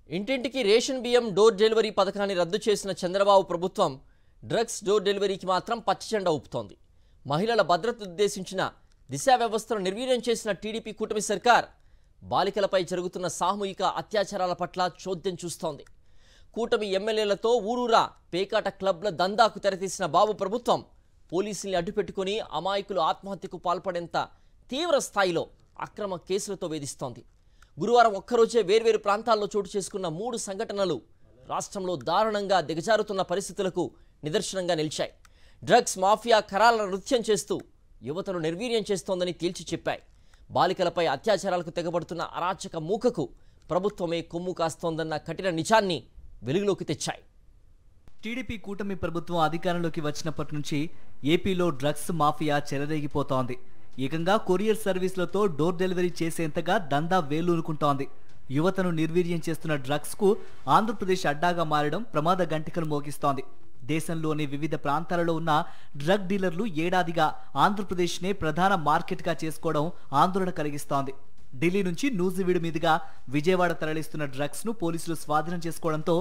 ఇంటింటికి రేషన్ బియ్యం door delivery పథకాన్ని రద్దు చేసిన చంద్రబాబు ప్రభుత్వం డ్రగ్స్ డోర్ డెలివరీకి మాత్రం పచ్చజెండా ఊపుతోంది. మహిళల భద్రత ఉద్దేశించిన దిశ వ్యవస్థను నిర్వీర్యం చేసిన టీడీపీ కూటమి సర్కార్ బాలికలపై జరుగుతున్న సామూహిక అత్యాచారాల పట్ల చోద్యం చూస్తోంది. కూటమి ఎమ్మెల్యేలతో ఊరూరా పేకాట క్లబ్ల దందాకు తెరతీసిన బాబు ప్రభుత్వం పోలీసుల్ని అడ్డుపెట్టుకుని అమాయకులు ఆత్మహత్యకు పాల్పడేంత తీవ్ర స్థాయిలో అక్రమ కేసులతో వేధిస్తోంది. గురువారం ఒక్కరోజే వేర్వేరు ప్రాంతాల్లో చోటు చేసుకున్న 3 సంఘటనలు రాష్ట్రంలో దారుణంగా దిగజారుతున్న పరిస్థితులకు నిదర్శనంగా నిలిచాయి. డ్రగ్స్ మాఫియా కరాల నృత్యం చేస్తూ యువతను నిర్వీర్యం చేస్తోందని తేల్చి చెప్పాయి. బాలికలపై అత్యాచారాలకు తెగబడుతున్న అరాచక మూకకు ప్రభుత్వమే కొమ్ము కాస్తోందన్న కఠిన నిజాన్ని వెలుగులోకి తెచ్చాయి. టీడీపీ కూటమి ప్రభుత్వం అధికారంలోకి వచ్చినప్పటి నుంచి ఏపీలో డ్రగ్స్ మాఫియా చెలరేగిపోతోంది. ఏకంగా కొరియర్ సర్వీసులతో డోర్ డెలివరీ చేసేంతగా దందా వేలూనుకుంటోంది. యువతను నిర్వీర్యం చేస్తున్న డ్రగ్స్ కు ఆంధ్రప్రదేశ్ అడ్డాగా మారడం ప్రమాద గంటికలు మోగిస్తోంది. దేశంలోని వివిధ ప్రాంతాలలో ఉన్న డ్రగ్ డీలర్లు ఏడాదిగా ఆంధ్రప్రదేశ్నే ప్రధాన మార్కెట్గా చేసుకోవడం ఆందోళన కలిగిస్తోంది. ఢిల్లీ నుంచి నూజివీడు మీదుగా విజయవాడ తరలిస్తున్న డ్రగ్స్ ను పోలీసులు స్వాధీనం చేసుకోవడంతో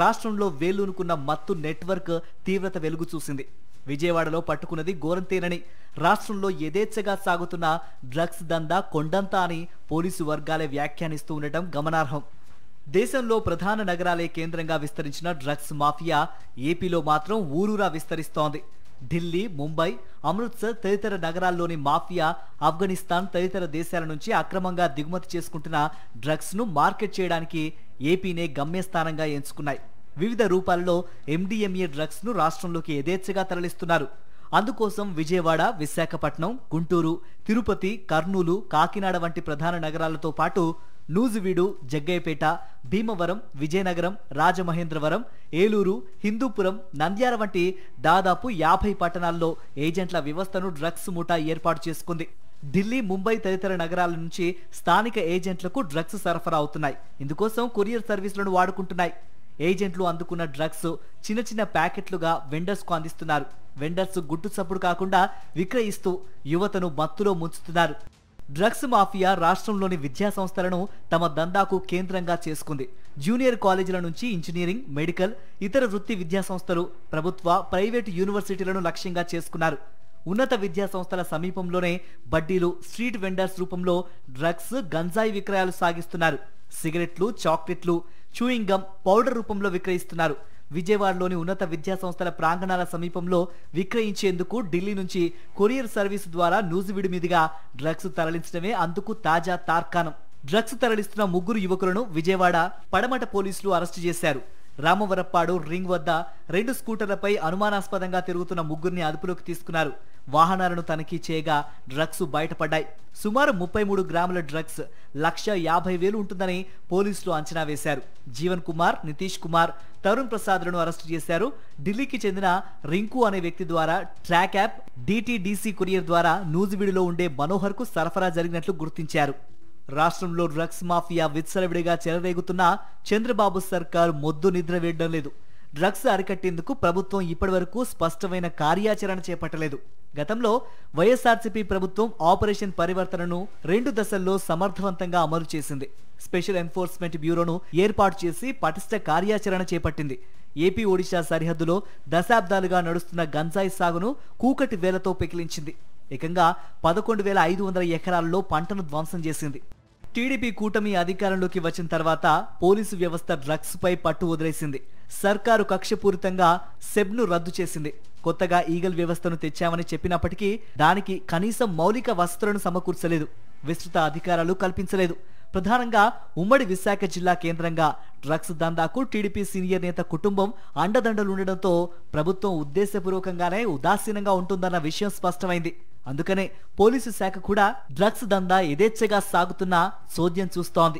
రాష్ట్రంలో వేలూనుకున్న మత్తు నెట్వర్క్ తీవ్రత వెలుగు చూసింది. విజయవాడలో పట్టుకున్నది గోరంతేనని, రాష్ట్రంలో యథేచ్ఛగా సాగుతున్న డ్రగ్స్ దందా కొండంతా అని పోలీసు వర్గాలే వ్యాఖ్యానిస్తూ ఉండటం గమనార్హం. దేశంలో ప్రధాన నగరాలే కేంద్రంగా విస్తరించిన డ్రగ్స్ మాఫియా ఏపీలో మాత్రం ఊరూరా విస్తరిస్తోంది. ఢిల్లీ, ముంబై, అమృత్సర్ తదితర నగరాల్లోని మాఫియా ఆఫ్ఘనిస్తాన్ తదితర దేశాల నుంచి అక్రమంగా దిగుమతి చేసుకుంటున్న డ్రగ్స్ ను మార్కెట్ చేయడానికి ఏపీనే గమ్యస్థానంగా ఎంచుకున్నాయి. వివిధ రూపాల్లో ఎండిఎంఏ డ్రగ్స్ ను రాష్ట్రంలోకి యథేచ్ఛగా తరలిస్తున్నారు. అందుకోసం విజయవాడ, విశాఖపట్నం, గుంటూరు, తిరుపతి, కర్నూలు, కాకినాడ వంటి ప్రధాన నగరాలతో పాటు నూజివీడు, జగ్గయ్యపేట, భీమవరం, విజయనగరం, రాజమహేంద్రవరం, ఏలూరు, హిందూపురం, నంద్యాల వంటి దాదాపు 50 పట్టణాల్లో ఏజెంట్ల వ్యవస్థను డ్రగ్స్ ముఠా ఏర్పాటు చేసుకుంది. ఢిల్లీ, ముంబై తదితర నగరాల నుంచి స్థానిక ఏజెంట్లకు డ్రగ్స్ సరఫరా అవుతున్నాయి. ఇందుకోసం కొరియర్ సర్వీసులను వాడుకుంటున్నాయి. ఏజెంట్లు అందుకున్న డ్రగ్స్ చిన్న చిన్న ప్యాకెట్లుగా వెండర్స్ కు అందిస్తున్నారు. వెండర్స్ గుట్టు చప్పుడు కాకుండా విక్రయిస్తూ యువతను మత్తులో ముంచుతున్నారు. డ్రగ్స్ మాఫియా రాష్ట్రంలోని విద్యా సంస్థలను తమ దందాకు కేంద్రంగా చేసుకుంది. జూనియర్ కాలేజీల నుంచి ఇంజనీరింగ్, మెడికల్, ఇతర వృత్తి విద్యా సంస్థలు, ప్రభుత్వ, ప్రైవేటు యూనివర్సిటీలను లక్ష్యంగా చేసుకున్నారు. ఉన్నత విద్యా సంస్థల సమీపంలోనే బడ్డీలు, స్ట్రీట్ వెండర్స్ రూపంలో డ్రగ్స్, గంజాయి విక్రయాలు సాగిస్తున్నారు. సిగరెట్లు, చాక్లెట్లు, చూయింగ్ గమ్, పౌడర్ రూపంలో విక్రయిస్తున్నారు. విజయవాడలోని ఉన్నత విద్యా సంస్థల ప్రాంగణాల సమీపంలో విక్రయించేందుకు ఢిల్లీ నుంచి కొరియర్ సర్వీసు ద్వారా నూజివీడు మీదుగా డ్రగ్స్ తరలించడమే అందుకు తాజా తార్కాణం. డ్రగ్స్ తరలిస్తున్న 3 యువకులను విజయవాడ పడమట పోలీసులు అరెస్టు చేశారు. రామవరప్పాడు రింగ్ వద్ద 2 స్కూటర్లపై అనుమానాస్పదంగా తిరుగుతున్న 3ని అదుపులోకి తీసుకున్నారు. వాహనాలను తనిఖీ చేయగా డ్రగ్స్ బయటపడ్డాయి. సుమారు 33 గ్రాముల డ్రగ్స్, 1,50,000 ఉంటుందని పోలీసులు అంచనా వేశారు. జీవన్ కుమార్, నితీష్ కుమార్, తరుణ్ ప్రసాద్లను అరెస్టు చేశారు. ఢిల్లీకి చెందిన రింకు అనే వ్యక్తి ద్వారా ట్రాక్ యాప్, డిటిడిసి కొరియర్ ద్వారా నూజివీడులో ఉండే మనోహర్ కు సరఫరా జరిగినట్లు గుర్తించారు. రాష్ట్రంలో డ్రగ్స్ మాఫియా విచ్చలవిడిగా చెలరేగుతున్న చంద్రబాబు సర్కార్ మొద్దు నిద్ర వేయడం లేదు. డ్రగ్స్ అరికట్టేందుకు ప్రభుత్వం ఇప్పటివరకు స్పష్టమైన కార్యాచరణ చేపట్టలేదు. గతంలో వైఎస్ఆర్సీపీ ప్రభుత్వం ఆపరేషన్ పరివర్తనను 2 దశల్లో సమర్థవంతంగా అమలు చేసింది. స్పెషల్ ఎన్ఫోర్స్మెంట్ బ్యూరోను ఏర్పాటు చేసి పటిష్ట కార్యాచరణ చేపట్టింది. ఏపీ, ఒడిశా సరిహద్దులో దశాబ్దాలుగా నడుస్తున్న గంజాయి సాగును కూకటి వేలతో పెకిలించింది. ఏకంగా 11,500 ఎకరాల్లో పంటను ధ్వంసం చేసింది. టీడీపీ కూటమి అధికారంలోకి వచ్చిన తర్వాత పోలీసు వ్యవస్థ డ్రగ్స్ పై పట్టు వదిలేసింది. సర్కారు కక్షపూరితంగా సెబ్ను రద్దు చేసింది. కొత్తగా ఈగల్ వ్యవస్థను తెచ్చామని చెప్పినప్పటికీ దానికి కనీసం మౌలిక వసతులను సమకూర్చలేదు. విస్తృత అధికారాలు కల్పించలేదు. ప్రధానంగా ఉమ్మడి విశాఖ జిల్లా కేంద్రంగా డ్రగ్స్ దందాకు టీడీపీ సీనియర్ నేత కుటుంబం అండదండలుండడంతో ప్రభుత్వం ఉద్దేశపూర్వకంగానే ఉదాసీనంగా ఉంటుందన్న విషయం స్పష్టమైంది. అందుకనే పోలీసు శాఖ కూడా డ్రగ్స్ దందా యథేచ్ఛగా సాగుతున్న చోద్యం చూస్తోంది.